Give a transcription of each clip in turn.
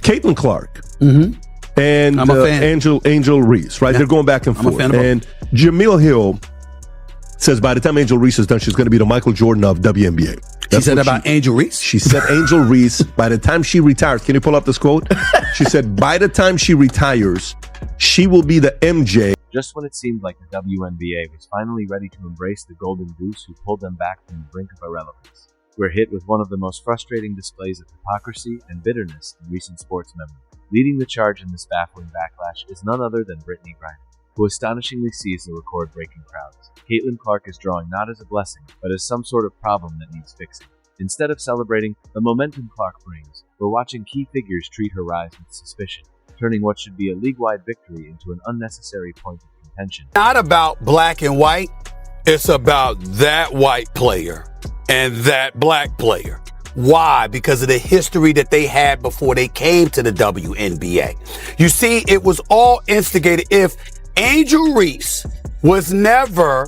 Caitlin Clark Mm-hmm. and I'm a fan. Angel Reese, right? Yeah. They're going back and I'm a forth. fan of both. And Jamil Hill says by the time Angel Reese is done, she's going to be the Michael Jordan of WNBA. She said about Angel Reese? She said Angel Reese, by the time she retires, can you pull up this quote? She said, by the time she retires, she will be the MJ. Just when it seemed like the WNBA was finally ready to embrace the golden goose who pulled them back from the brink of irrelevance, we're hit with one of the most frustrating displays of hypocrisy and bitterness in recent sports memory. Leading the charge in this baffling backlash is none other than Brittany Griner, who astonishingly sees the record-breaking crowds. Caitlin Clark is drawing not as a blessing, but as some sort of problem that needs fixing. Instead of celebrating the momentum Clark brings, we're watching key figures treat her rise with suspicion, turning what should be a league-wide victory into an unnecessary point of contention. Not about black and white, it's about that white player and that black player. Why? Because of the history that they had before they came to the WNBA. You see, it was all instigated. If Angel Reese was never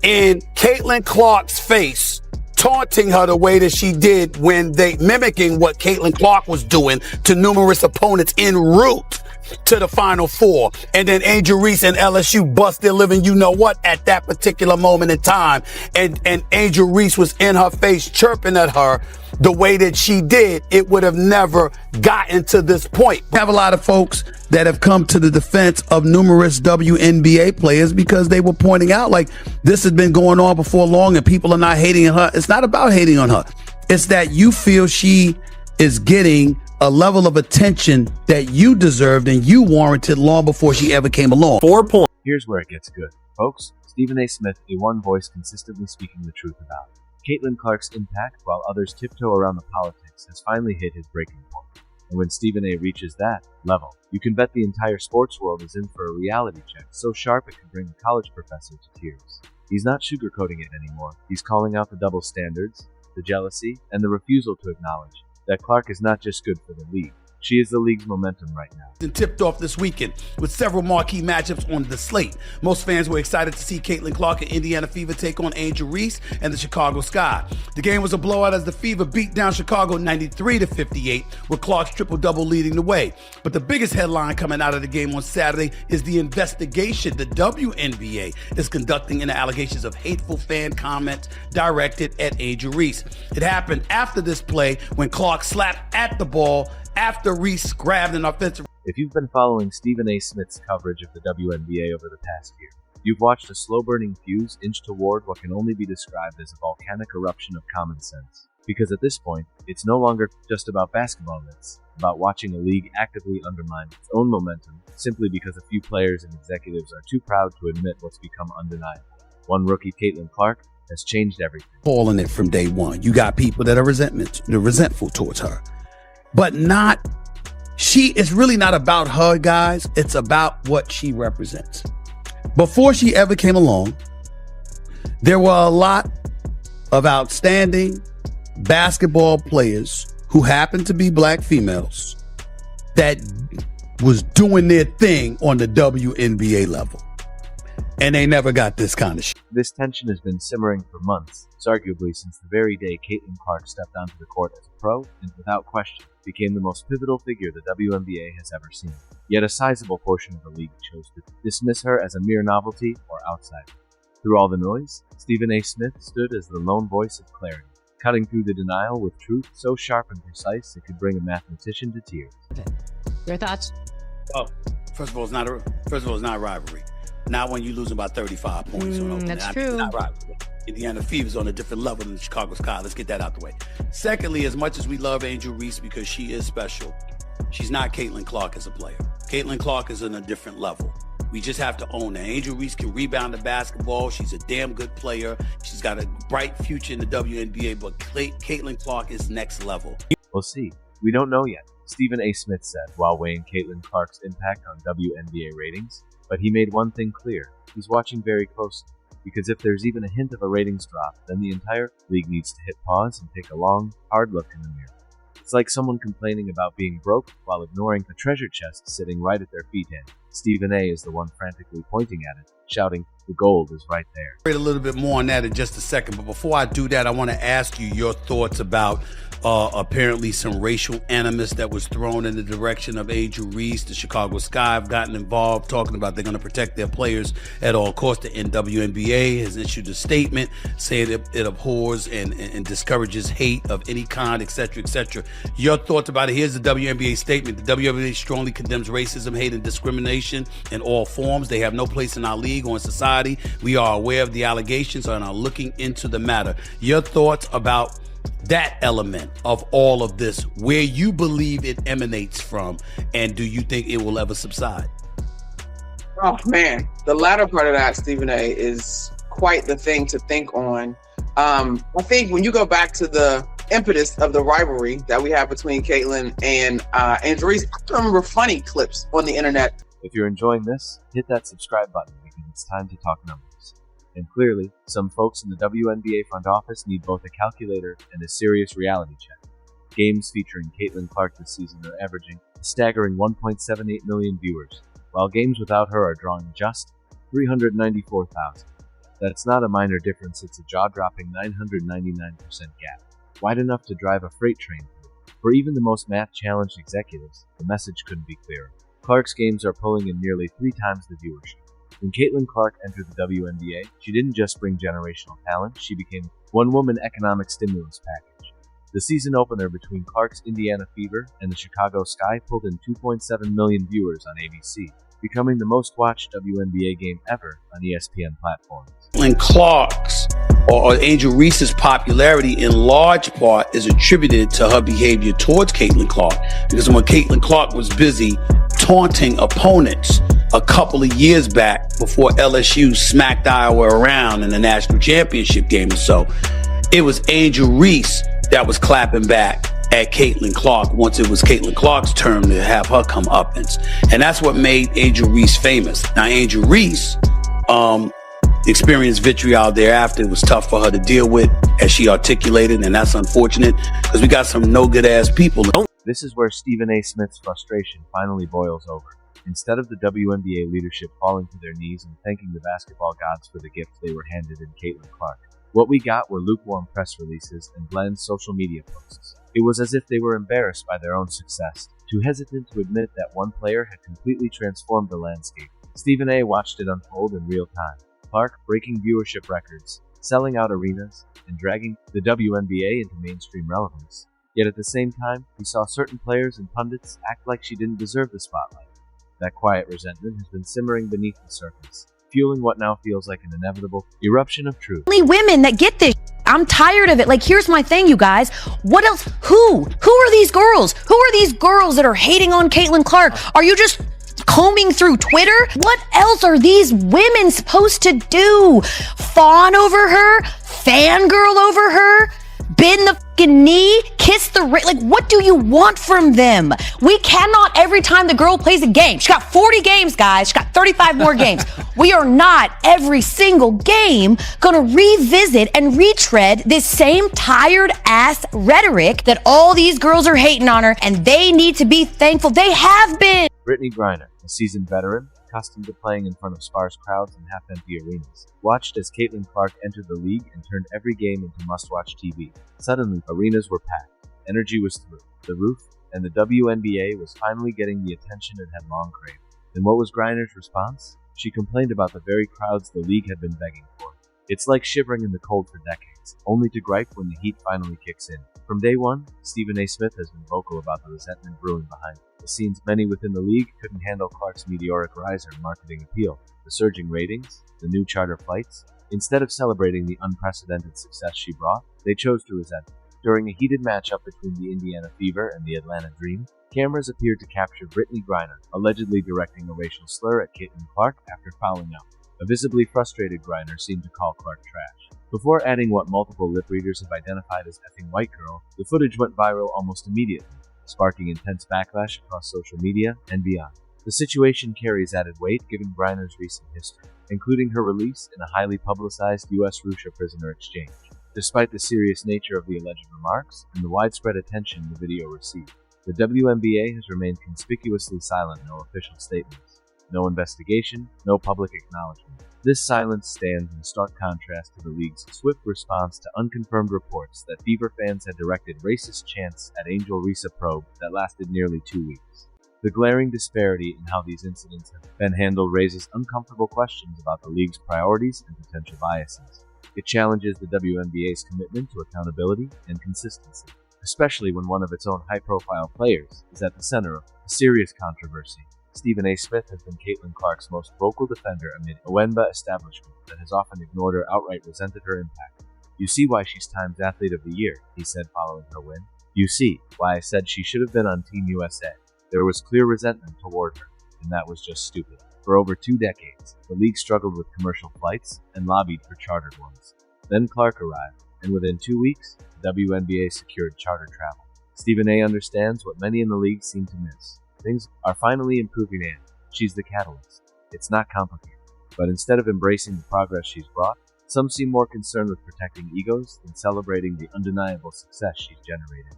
in Caitlin Clark's face, taunting her the way that she did when they mimicking what Caitlin Clark was doing to numerous opponents en route to the Final Four. And then Angel Reese and LSU bust their living, you know what, at that particular moment in time. And Angel Reese was in her face chirping at her the way that she did, it would have never gotten to this point. We have a lot of folks that have come to the defense of numerous WNBA players because they were pointing out like this has been going on before long and people are not hating on her. It's not about hating on her. It's that you feel she is getting a level of attention that you deserved and you warranted long before she ever came along. 4 points. Here's where it gets good. Folks, Stephen A. Smith, a one voice consistently speaking the truth about it. Caitlin Clark's impact, while others tiptoe around the politics, has finally hit his breaking point. And when Stephen A. reaches that level, you can bet the entire sports world is in for a reality check so sharp it could bring a college professor to tears. He's not sugarcoating it anymore. He's calling out the double standards, the jealousy, and the refusal to acknowledge that Clark is not just good for the league. She is the league's momentum right now. And tipped off this weekend with several marquee matchups on the slate. Most fans were excited to see Caitlin Clark and Indiana Fever take on Angel Reese and the Chicago Sky. The game was a blowout as the Fever beat down Chicago 93-58, with Clark's triple-double leading the way. But the biggest headline coming out of the game on Saturday is the investigation the WNBA is conducting into allegations of hateful fan comments directed at Angel Reese. It happened after this play when Clark slapped at the ball after Reese grabbed an offensive. If you've been following Stephen A. Smith's coverage of the WNBA over the past year, you've watched a slow-burning fuse inch toward what can only be described as a volcanic eruption of common sense. Because at this point, it's no longer just about basketball, it's about watching a league actively undermine its own momentum simply because a few players and executives are too proud to admit what's become undeniable. One rookie, Caitlin Clark, has changed everything. Falling it from day one. You got people that are resentful towards her. But it's really not about her, guys. It's about what she represents. Before she ever came along, there were a lot of outstanding basketball players who happened to be black females that was doing their thing on the WNBA level. And they never got this kind of shit. This tension has been simmering for months, arguably since the very day Caitlin Clark stepped onto the court as a pro and, without question, became the most pivotal figure the WNBA has ever seen. Yet a sizable portion of the league chose to dismiss her as a mere novelty or outsider. Through all the noise, Stephen A. Smith stood as the lone voice of clarity, cutting through the denial with truth so sharp and precise it could bring a mathematician to tears. Your thoughts? Oh, first of all, it's not a rivalry. Not when you're losing by 35 points. That's true. Not rivalry. Indiana Fever's on a different level than the Chicago Sky. Let's get that out the way. Secondly, as much as we love Angel Reese because she is special, she's not Caitlin Clark as a player. Caitlin Clark is on a different level. We just have to own that. Angel Reese can rebound the basketball. She's a damn good player. She's got a bright future in the WNBA, but Caitlin Clark is next level. We'll see. We don't know yet, Stephen A. Smith said while weighing Caitlin Clark's impact on WNBA ratings. But he made one thing clear. He's watching very closely, because if there's even a hint of a ratings drop, then the entire league needs to hit pause and take a long, hard look in the mirror. It's like someone complaining about being broke while ignoring a treasure chest sitting right at their feet end. Stephen A. is the one frantically pointing at it, shouting, The gold is right there. A little bit more on that in just a second, but before I do that, I want to ask you your thoughts about apparently some racial animus that was thrown in the direction of Angel Reese. The Chicago Sky have gotten involved, talking about they're going to protect their players at all costs. The WNBA has issued a statement saying it abhors and discourages hate of any kind, etc., etc. Your thoughts about it? Here's the WNBA statement. The WNBA strongly condemns racism, hate, and discrimination in all forms. They have no place in our league or in society. We are aware of the allegations and are looking into the matter. Your thoughts about that element of all of this, where you believe it emanates from, and do you think it will ever subside? Oh man, the latter part of that, Stephen A, is quite the thing to think on. I think when you go back to the impetus of the rivalry that we have between Caitlyn and Angel Reese, I remember funny clips on the internet. If you're enjoying this, hit that subscribe button because it's time to talk numbers. And clearly, some folks in the WNBA front office need both a calculator and a serious reality check. Games featuring Caitlyn Clark this season are averaging a staggering 1.78 million viewers, while games without her are drawing just 394,000. That's not a minor difference, it's a jaw-dropping 999% gap, wide enough to drive a freight train through. For even the most math-challenged executives, the message couldn't be clearer. Clark's games are pulling in nearly 3 times the viewership. When Caitlyn Clark entered the WNBA, she didn't just bring generational talent, she became one-woman economic stimulus package. The season opener between Clark's Indiana Fever and the Chicago Sky pulled in 2.7 million viewers on ABC, becoming the most-watched WNBA game ever on ESPN platforms. And Clark's or Angel Reese's popularity in large part is attributed to her behavior towards Caitlyn Clark, because when Caitlyn Clark was busy taunting opponents a couple of years back before LSU smacked Iowa around in the national championship game or so, it was Angel Reese that was clapping back at Caitlyn Clark once it was Caitlyn Clark's turn to have her comeuppance. And that's what made Angel Reese famous. Now, Angel Reese experienced vitriol thereafter. It was tough for her to deal with, as she articulated, and that's unfortunate because we got some no good ass people. This is where Stephen A. Smith's frustration finally boils over. Instead of the WNBA leadership falling to their knees and thanking the basketball gods for the gift they were handed in Caitlyn Clark, what we got were lukewarm press releases and bland social media posts. It was as if they were embarrassed by their own success, too hesitant to admit that one player had completely transformed the landscape. Stephen A. watched it unfold in real time. Clark breaking viewership records, selling out arenas, and dragging the WNBA into mainstream relevance. Yet at the same time, he saw certain players and pundits act like she didn't deserve the spotlight. That quiet resentment has been simmering beneath the surface, fueling what now feels like an inevitable eruption of truth. Only women that get this. I'm tired of it. Like, here's my thing, you guys. What else? Who are these girls? Who are these girls that are hating on Caitlyn Clark? Are you just combing through Twitter? What else are these women supposed to do? Fawn over her? Fangirl over her? Bend the fucking knee? Kiss the ring? Like, what do you want from them? We cannot, every time the girl plays a game, she got 40 games, guys. She got 35 more games. We are not every single game gonna revisit and retread this same tired ass rhetoric that all these girls are hating on her, and they need to be thankful they have been. Brittany Griner, a seasoned veteran, accustomed to playing in front of sparse crowds and half-empty arenas, watched as Caitlyn Clark entered the league and turned every game into must-watch TV. Suddenly, arenas were packed, energy was through the roof, and the WNBA was finally getting the attention it had long craved. And what was Griner's response? She complained about the very crowds the league had been begging for. It's like shivering in the cold for decades, only to gripe when the heat finally kicks in. From day one, Stephen A. Smith has been vocal about the resentment brewing behind it. It seems many within the league couldn't handle Clark's meteoric rise or marketing appeal, the surging ratings, the new charter flights. Instead of celebrating the unprecedented success she brought, they chose to resent it. During a heated matchup between the Indiana Fever and the Atlanta Dream, cameras appeared to capture Brittany Griner allegedly directing a racial slur at Caitlyn Clark after fouling out. A visibly frustrated Griner seemed to call Clark trash. Before adding what multiple lip readers have identified as effing white girl, the footage went viral almost immediately, sparking intense backlash across social media and beyond. The situation carries added weight given Griner's recent history, including her release in a highly publicized U.S. Russia prisoner exchange. Despite the serious nature of the alleged remarks and the widespread attention the video received, the WNBA has remained conspicuously silent in no official statements. No investigation, no public acknowledgement. This silence stands in stark contrast to the league's swift response to unconfirmed reports that Fever fans had directed racist chants at Angel Risa probe that lasted nearly 2 weeks. The glaring disparity in how these incidents have been handled raises uncomfortable questions about the league's priorities and potential biases. It challenges the WNBA's commitment to accountability and consistency, especially when one of its own high-profile players is at the center of a serious controversy. Stephen A. Smith has been Caitlin Clark's most vocal defender amid a WNBA establishment that has often ignored or outright resented her impact. "You see why she's Times Athlete of the Year," he said following her win. "You see why I said she should have been on Team USA. There was clear resentment toward her, and that was just stupid." For over 2 decades, the league struggled with commercial flights and lobbied for chartered ones. Then Clark arrived, and within 2 weeks, the WNBA secured charter travel. Stephen A. understands what many in the league seem to miss. Things are finally improving and she's the catalyst. It's not complicated. But instead of embracing the progress she's brought, some seem more concerned with protecting egos than celebrating the undeniable success she's generated.